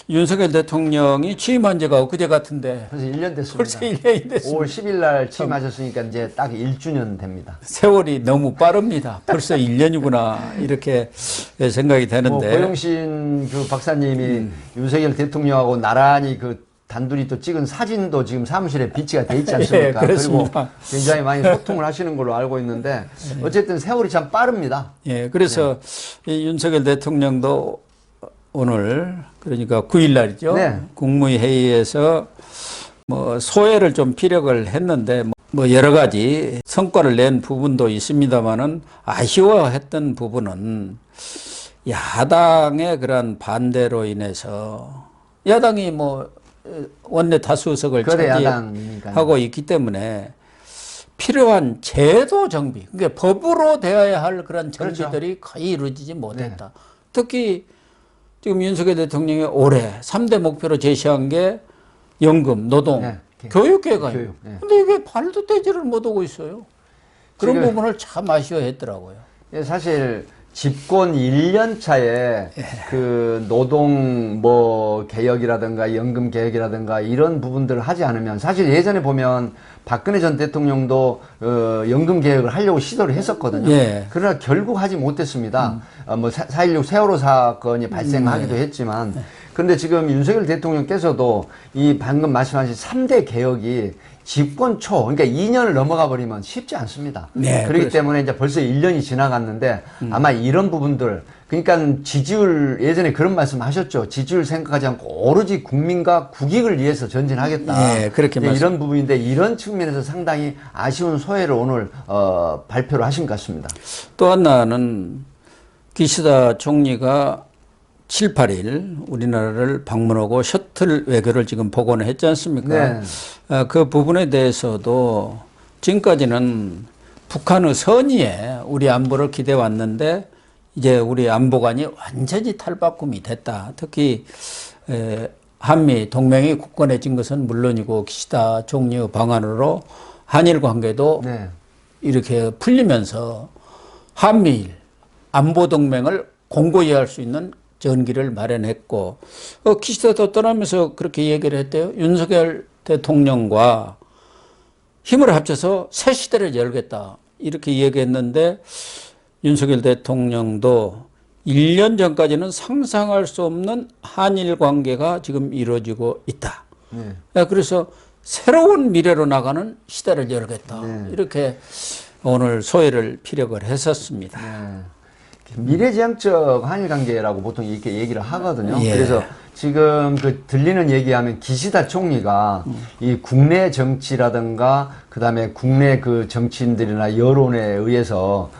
윤석열 대통령이 취임한 지가 엊그제 같은데 벌써 1년 됐습니다. 벌써 1년이 됐습니다. 5월 10일 날 취임하셨으니까 이제 딱 1주년 됩니다. 세월이 너무 빠릅니다. 벌써 1년이구나 이렇게 생각이 되는데. 고영신 그 박사님이 윤석열 대통령하고 나란히 그 단둘이 또 찍은 사진도 지금 사무실에 비치가 돼 있지 않습니까? 예, 그리고 굉장히 많이 소통을 하시는 걸로 알고 있는데 어쨌든 세월이 참 빠릅니다. 예, 그래서 이 윤석열 대통령도 오늘 그러니까 9일 날이죠. 네. 국무회의에서 뭐 소회를 좀 피력을 했는데 뭐 여러 가지 성과를 낸 부분도 있습니다만은 아쉬워했던 부분은 야당의 그런 반대로 인해서 야당이 뭐 원내 다수석을 차지하고 있기 때문에 필요한 제도 정비, 그러니까 법으로 되어야 할 그런 정비들이 거의 이루어지지 못했다. 네. 특히 지금 윤석열 대통령이 올해 3대 목표로 제시한 게 연금, 노동, 네. 교육 개혁이에요. 네. 근데 이게 발도 떼지를 못하고 있어요. 그런 부분을 참 아쉬워했더라고요. 사실 집권 1년 차에 그 노동 뭐 개혁이라든가 연금 개혁이라든가 이런 부분들을 하지 않으면 사실 예전에 보면 박근혜 전 대통령도 연금 개혁을 하려고 시도를 했었거든요. 예. 그러나 결국 하지 못했습니다. 뭐 4.16 세월호 사건이 발생하기도 했지만 그런데 지금 윤석열 대통령께서도 이 방금 말씀하신 3대 개혁이 집권 초, 그러니까 2년을 넘어가 버리면 쉽지 않습니다. 네, 그렇기 그렇죠. 때문에 이제 벌써 1년이 지나갔는데 아마 이런 부분들, 그러니까 지지율, 예전에 그런 말씀 하셨죠. 지지율 생각하지 않고 오로지 국민과 국익을 위해서 전진하겠다. 네, 그렇게 이런 부분인데 이런 측면에서 상당히 아쉬운 소회를 오늘 발표를 하신 것 같습니다. 또 하나는 기시다 총리가 7, 8일 우리나라를 방문하고 셔틀 외교를 지금 복원을 했지 않습니까? 네. 그 부분에 대해서도 지금까지는 북한의 선의에 우리 안보를 기대해 왔는데 이제 우리 안보관이 완전히 탈바꿈이 됐다. 특히 한미 동맹이 굳건해진 것은 물론이고 기시다 총리의 방안으로 한일 관계도 네. 이렇게 풀리면서 한미일 안보 동맹을 공고히 할 수 있는 전기를 마련했고 기시다도 떠나면서 그렇게 얘기를 했대요. 윤석열 대통령과 힘을 합쳐서 새 시대를 열겠다 이렇게 얘기했는데 윤석열 대통령도 1년 전까지는 상상할 수 없는 한일 관계가 지금 이루어지고 있다. 그래서 새로운 미래로 나가는 시대를 열겠다. 이렇게 오늘 소회를 피력을 했었습니다. 미래지향적 한일 관계라고 보통 이렇게 얘기를 하거든요. 예. 그래서 지금 그 들리는 얘기하면 기시다 총리가 이 국내 정치라든가 그다음에 국내 그 정치인들이나 여론에 의해서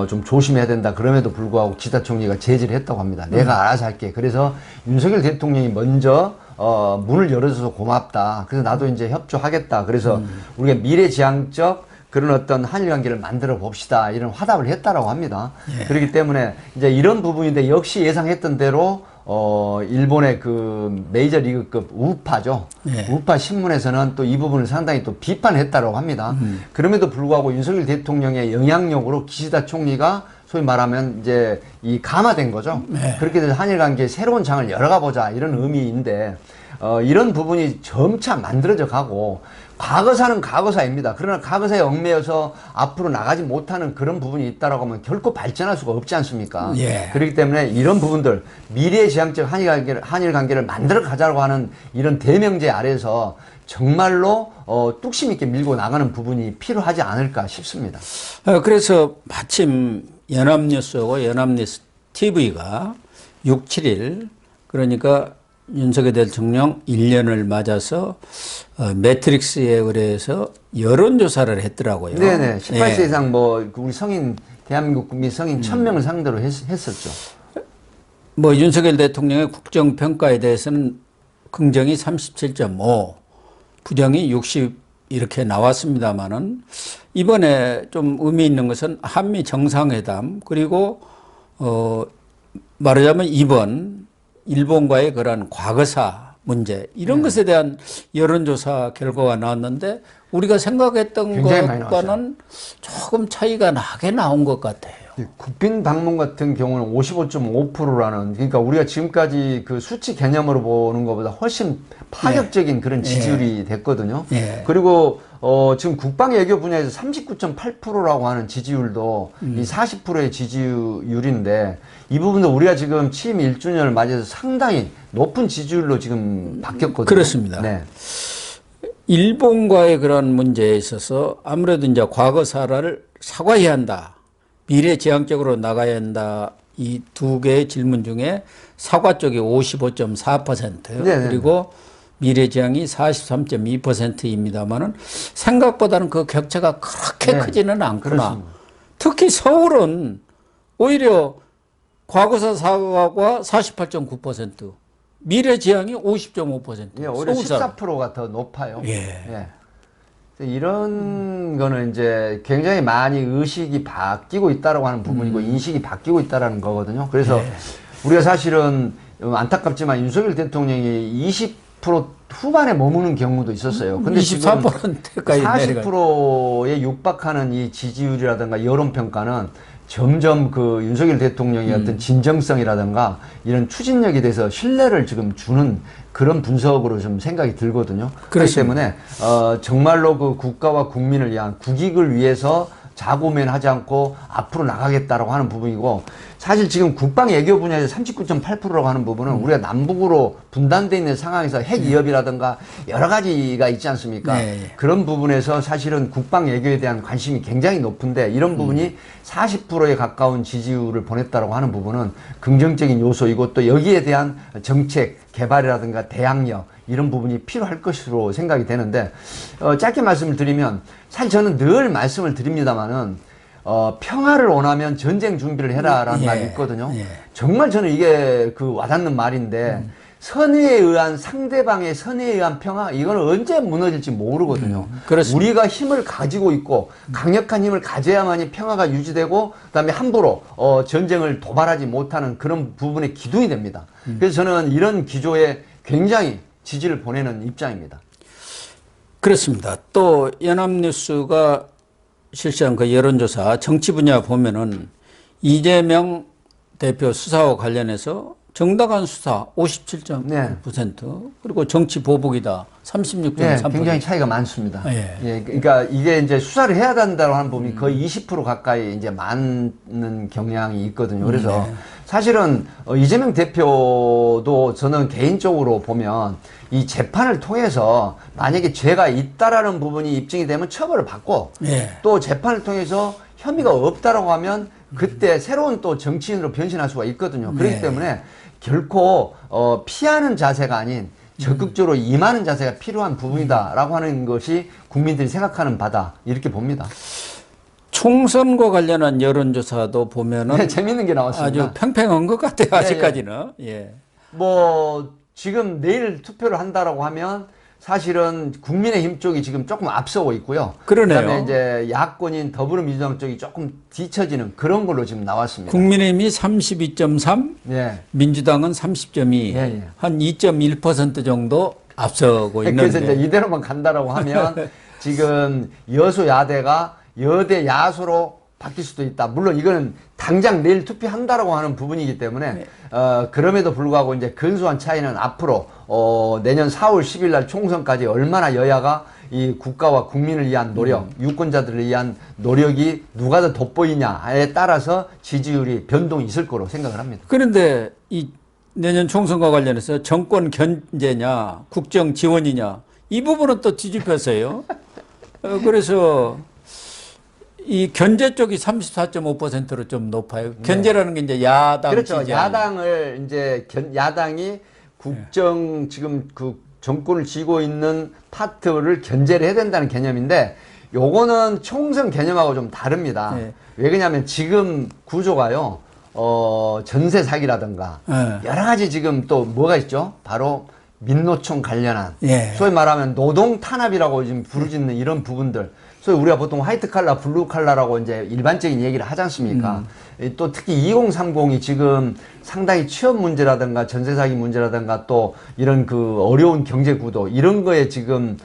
좀 조심해야 된다. 그럼에도 불구하고 기시다 총리가 제지를 했다고 합니다. 내가 알아서 할게. 그래서 윤석열 대통령이 먼저 문을 열어줘서 고맙다. 그래서 나도 이제 협조하겠다. 그래서 우리가 미래지향적 그런 어떤 한일 관계를 만들어 봅시다. 이런 화답을 했다라고 합니다. 예. 그렇기 때문에 이제 이런 부분인데 역시 예상했던 대로 일본의 그 메이저리그급 우파죠. 예. 우파 신문에서는 또 이 부분을 상당히 또 비판했다라고 합니다. 그럼에도 불구하고 윤석열 대통령의 영향력으로 기시다 총리가 소위 말하면 이제 이 감화된 거죠. 예. 그렇게 돼서 한일 관계의 새로운 장을 열어가 보자 이런 의미인데 이런 부분이 점차 만들어져 가고 과거사는 과거사입니다. 그러나 과거사에 얽매여서 앞으로 나가지 못하는 그런 부분이 있다라고 하면 결코 발전할 수가 없지 않습니까? 예. 그렇기 때문에 이런 부분들 미래지향적 한일 관계를 만들어 가자고 하는 이런 대명제 아래에서 정말로 뚝심 있게 밀고 나가는 부분이 필요하지 않을까 싶습니다. 그래서 마침 연합뉴스하고 연합뉴스 TV가 6, 7일 그러니까 윤석열 대통령 1년을 맞아서 매트릭스에 의뢰해서 여론조사를 했더라고요. 네네. 18세 예. 이상 뭐 우리 성인 대한민국 국민 성인 1000명을 상대로 했었죠. 뭐 윤석열 대통령의 국정평가에 대해서는 긍정이 37.5, 부정이 60 이렇게 나왔습니다만은 이번에 좀 의미 있는 것은 한미 정상회담 그리고 말하자면 이번 일본과의 그런 과거사 문제 이런 것에 대한 여론조사 결과가 나왔는데 우리가 생각했던 것과는 조금 차이가 나게 나온 것 같아요. 국빈 방문 같은 경우는 55.5%라는, 그러니까 우리가 지금까지 그 수치 개념으로 보는 것보다 훨씬 파격적인 그런 지지율이 됐거든요. 그리고 지금 국방 외교 분야에서 39.8%라고 하는 지지율도 이 40%의 지지율인데, 이 부분도 우리가 지금 취임 1주년을 맞이해서 상당히 높은 지지율로 지금 바뀌었거든요. 그렇습니다. 네. 일본과의 그런 문제에 있어서 아무래도 이제 과거 사과해야 한다. 미래지향적으로 나가야 한다. 이 두 개의 질문 중에 사과 쪽이 55.4%, 그리고 미래지향이 43.2%입니다만은 생각보다는 그 격차가 그렇게 크지는 않구나. 그렇습니다. 특히 서울은 오히려 과거사 사과가 48.9%, 미래지향이 50.5%. 예, 오히려 14%가 더 높아요. 예. 이런 거는 이제 굉장히 많이 의식이 바뀌고 있다라고 하는 부분이고 인식이 바뀌고 있다라는 거거든요. 그래서 우리가 사실은 안타깝지만 윤석열 대통령이 20% 후반에 머무는 경우도 있었어요. 근데 24%까지 40%에 육박하는 이 지지율이라든가 여론평가는 점점 그 윤석열 대통령의 어떤 진정성이라든가 이런 추진력에 대해서 신뢰를 지금 주는 그런 분석으로 좀 생각이 들거든요. 그렇기 때문에 정말로 그 국가와 국민을 위한 국익을 위해서 자고면하지 않고 앞으로 나가겠다라고 하는 부분이고, 사실 지금 국방 외교 분야에서 39.8%라고 하는 부분은 우리가 남북으로 분단되어 있는 상황에서 핵 위협이라든가 여러 가지가 있지 않습니까? 그런 부분에서 사실은 국방 외교에 대한 관심이 굉장히 높은데, 이런 부분이 40%에 가까운 지지율을 보냈다라고 하는 부분은 긍정적인 요소이고, 또 여기에 대한 정책 개발이라든가 대항력 이런 부분이 필요할 것으로 생각이 되는데, 짧게 말씀을 드리면, 사실 저는 늘 말씀을 드립니다만은 평화를 원하면 전쟁 준비를 해라라는 말이 있거든요. 정말 저는 이게 그 와닿는 말인데, 선의에 의한, 상대방의 선의에 의한 평화, 이거는 언제 무너질지 모르거든요. 우리가 힘을 가지고 있고 강력한 힘을 가져야만이 평화가 유지되고, 그다음에 함부로 전쟁을 도발하지 못하는 그런 부분의 기둥이 됩니다. 그래서 저는 이런 기조에 굉장히 지지를 보내는 입장입니다. 그렇습니다. 또 연합뉴스가 실시한 그 여론조사 정치 분야 보면은 이재명 대표 수사와 관련해서 정당한 수사 57.9%, 그리고 정치 보복이다 36.3%. 굉장히 차이가 많습니다. 그러니까 이게 이제 수사를 해야 된다고 하는 부분이 거의 20% 가까이 이제 많은 경향이 있거든요. 그래서 사실은 이재명 대표도 저는 개인적으로 보면 이 재판을 통해서 만약에 죄가 있다라는 부분이 입증이 되면 처벌을 받고, 또 재판을 통해서 혐의가 없다라고 하면 그때 새로운 또 정치인으로 변신할 수가 있거든요. 그렇기 때문에 결코 피하는 자세가 아닌 적극적으로 임하는 자세가 필요한 부분이다라고 하는 것이 국민들이 생각하는 바다, 이렇게 봅니다. 총선과 관련한 여론조사도 보면은 재밌는 게 나왔습니다. 아주 팽팽한 것 같아요. 아직까지는. 뭐 지금 내일 투표를 한다라고 하면 사실은 국민의힘 쪽이 지금 조금 앞서고 있고요. 그러네요. 그다음에 이제 야권인 더불어민주당 쪽이 조금 뒤처지는 그런 걸로 지금 나왔습니다. 국민의힘이 32.3, 민주당은 30.2, 한 2.1% 정도 앞서고 있는데. 그래서 이제 이대로만 간다라고 하면 지금 여소 야대가 여대 야소로 바뀔 수도 있다. 물론 이거는 당장 내일 투표한다라고 하는 부분이기 때문에 그럼에도 불구하고 이제 근소한 차이는 앞으로 내년 4월 10일 날 총선까지 얼마나 여야가 이 국가와 국민을 위한 노력, 유권자들을 위한 노력이 누가 더 돋보이냐에 따라서 지지율이 변동이 있을 거로 생각을 합니다. 그런데 이 내년 총선과 관련해서 정권 견제냐, 국정 지원이냐, 이 부분은 또 뒤집혔어요. 그래서 이 견제 쪽이 34.5%로 좀 높아요. 견제라는 게 이제 야당. 그렇죠. 지지 야당을 이제 야당이 국정 지금 그 정권을 쥐고 있는 파트를 견제를 해야 된다는 개념인데, 요거는 총선 개념하고 좀 다릅니다. 왜 그러냐면 지금 구조가요, 전세 사기라든가 여러 가지 지금 또 뭐가 있죠? 바로 민노총 관련한 소위 말하면 노동 탄압이라고 지금 부르짖는 이런 부분들, 소위 우리가 보통 화이트 칼라, 블루 칼라라고 이제 일반적인 얘기를 하지 않습니까? 또 특히 2030이 지금 상당히 취업 문제라든가 전세 사기 문제라든가 또 이런 그 어려운 경제 구도 이런 거에 지금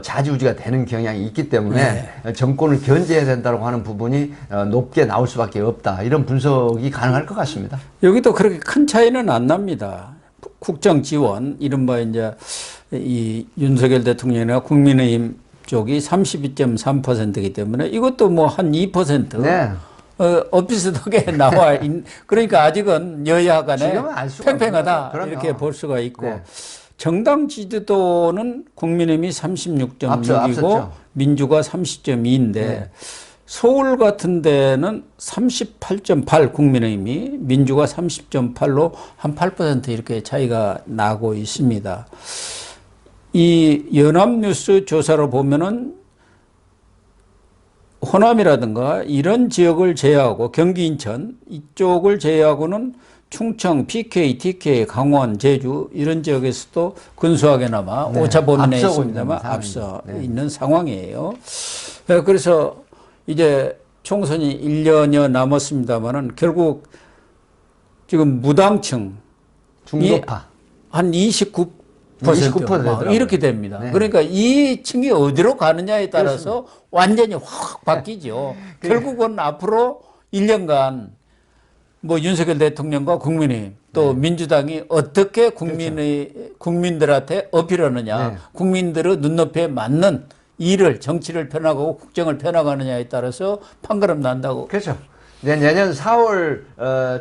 좌지우지가 되는 경향이 있기 때문에 정권을 견제해야 된다고 하는 부분이 높게 나올 수밖에 없다. 이런 분석이 가능할 것 같습니다. 여기도 그렇게 큰 차이는 안 납니다. 국정 지원, 이른바 이제 이 윤석열 대통령이나 국민의힘 쪽이 32.3%이기 때문에 이것도 뭐 한 2%. 네. 비슷하게 나와 그러니까 아직은 여야 간에 지금은 알 수가 팽팽하다 없죠. 이렇게 볼 수가 있고 네. 정당 지지도는 국민의힘이 36.6이고 앞섰죠. 민주가 30.2인데 네. 서울 같은 데는 38.8 국민의힘이 민주가 30.8로 한 8% 이렇게 차이가 나고 있습니다. 이 연합뉴스 조사로 보면은 호남이라든가 이런 지역을 제외하고 경기 인천 이쪽을 제외하고는 충청, PK, TK, 강원, 제주 이런 지역에서도 근소하게나마 네, 오차 범위 내에 앞서고 있습니다만 있는 앞서 네. 있는 상황이에요. 그래서 이제 총선이 1년여 남았습니다만은 결국 지금 무당층 중도파. 한 29% 29% 되더라고요. 이렇게 됩니다. 네. 그러니까 이 층이 어디로 가느냐에 따라서 완전히 확 바뀌죠. 결국은 앞으로 1년간 뭐 윤석열 대통령과 국민의힘 또 민주당이 어떻게 국민들한테 어필하느냐, 네. 국민들의 눈높이에 맞는 일을 정치를 펴나가고 국정을 펴나가느냐에 따라서 판가름 난다고. 그렇죠. 네, 내년 4월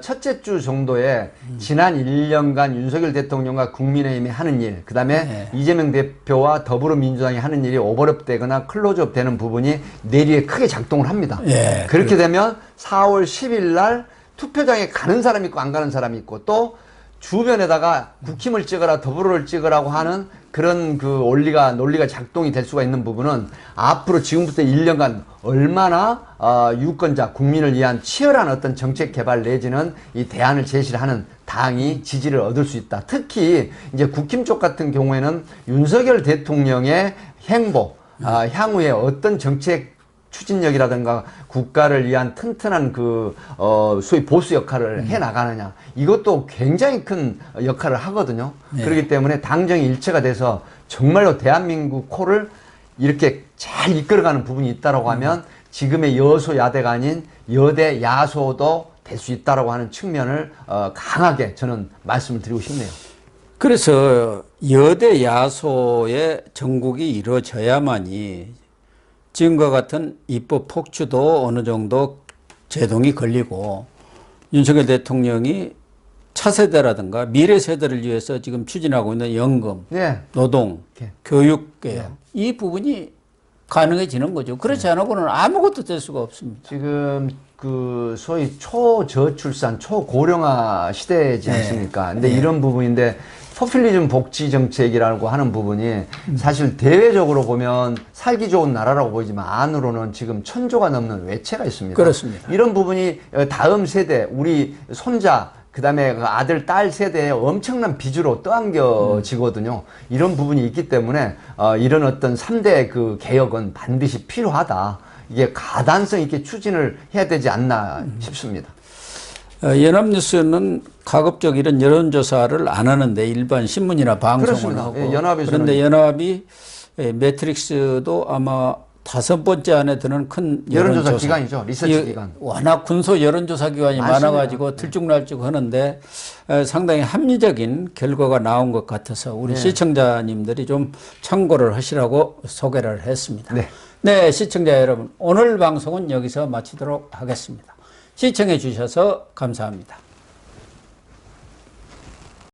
첫째 주 정도에 지난 1년간 윤석열 대통령과 국민의힘이 하는 일, 그 다음에 이재명 대표와 더불어민주당이 하는 일이 오버랩되거나 클로즈업 되는 부분이 내리에 크게 작동을 합니다. 예, 그렇게 되면 4월 10일 날 투표장에 가는 사람이 있고 안 가는 사람이 있고 또 주변에다가 국힘을 찍어라 더불어를 찍으라고 하는 그런 그 논리가 작동이 될 수가 있는 부분은 앞으로 지금부터 1년간 얼마나 유권자 국민을 위한 치열한 어떤 정책 개발 내지는 이 대안을 제시를 하는 당이 지지를 얻을 수 있다. 특히 이제 국힘 쪽 같은 경우에는 윤석열 대통령의 행보, 향후에 어떤 정책 추진력이라든가 국가를 위한 튼튼한 소위 보수 역할을 해 나가느냐. 이것도 굉장히 큰 역할을 하거든요. 그렇기 때문에 당정이 일체가 돼서 정말로 대한민국 코를 이렇게 잘 이끌어가는 부분이 있다라고 하면 지금의 여소야대가 아닌 여대 야소도 될 수 있다라고 하는 측면을 강하게 저는 말씀을 드리고 싶네요. 그래서 여대 야소의 정국이 이루어져야만이 지금과 같은 입법 폭주도 어느 정도 제동이 걸리고 윤석열 대통령이 차세대라든가 미래 세대를 위해서 지금 추진하고 있는 연금, 네. 노동, 네. 교육개혁 이 부분이 가능해지는 거죠. 그렇지 않고는 아무것도 될 수가 없습니다. 지금 그 소위 초저출산, 초고령화 시대지 않습니까? 근데 이런 부분인데 포퓰리즘 복지 정책이라고 하는 부분이 사실 대외적으로 보면 살기 좋은 나라라고 보이지만 안으로는 지금 1,000조가 넘는 외채가 있습니다. 그렇습니다. 이런 부분이 다음 세대, 우리 손자, 그 다음에 아들, 딸 세대에 엄청난 빚으로 떠안겨지거든요. 이런 부분이 있기 때문에 이런 어떤 3대 그 개혁은 반드시 필요하다. 이게 가단성 있게 추진을 해야 되지 않나 싶습니다. 연합뉴스는 가급적 이런 여론조사를 안 하는데 일반 신문이나 방송을 그렇습니다. 하고 예, 연합에서는 그런데 연합이 매트릭스도 아마 5번째 안에 드는 큰 여론조사 기관이죠. 리서치 기관. 워낙 군소 여론조사 기관이 맞습니다. 많아가지고 들쭉날쭉 하는데 상당히 합리적인 결과가 나온 것 같아서 우리 시청자님들이 좀 참고를 하시라고 소개를 했습니다. 네, 시청자 여러분, 오늘 방송은 여기서 마치도록 하겠습니다. 시청해 주셔서 감사합니다.